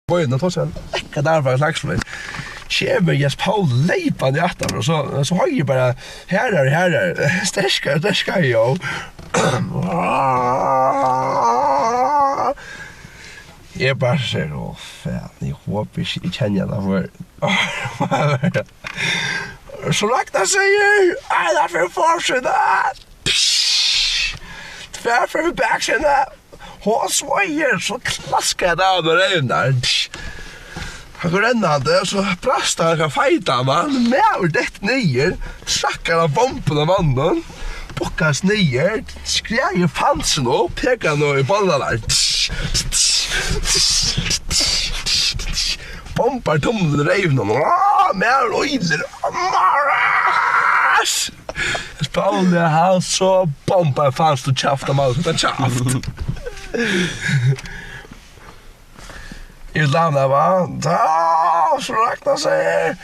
Bøyene tar seg lekka derfor slagsmål. Kjemer Jes Paul leipan I attan, og så har jeg bare herrer, sterskere, jo. Jeg bare ser, fan, jeg håper ikke jeg kjenner det for. Så Ragnar sier, det for forsida. Tvær for baksida. Hon svøyer, så klasker jeg det av når jeg der. Han går rennende, så prastar han kan feita man, med dett nyer, strakker han bompen av mannen, bukkas nyer, skreier fansen opp, peker han I bollen der. Bompar tomlen revnen, med øyler, maras! Spaulig han, så bompar fansen og kjafta man, så kjaft. Irlanda va, så Ragnar säger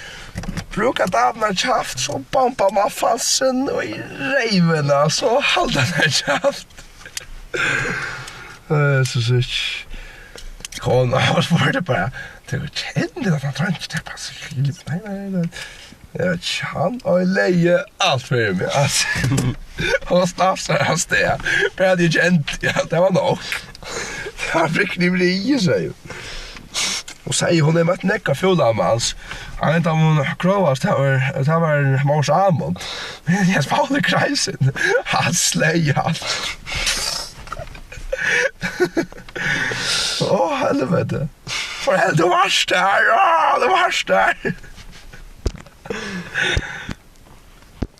brukar damna kjaft så bompar man fansen och I revena så halda den kjaft. Så sitt. Kona har svårt bara. Det var kände att han tror inte det passar. Nej. Jag kan och leje allt för mig. Alltså. Och snafsar hans det. Men jag hade ju känt, ja, det var nog. Det var riktigt bli sig. Och säger hon med ett näcka fulla av mans. Han inte om hon krovast, det var Mors Amund. Men jag spalade kreisen. Han släger allt. Helvete. För det varst där, det varst där.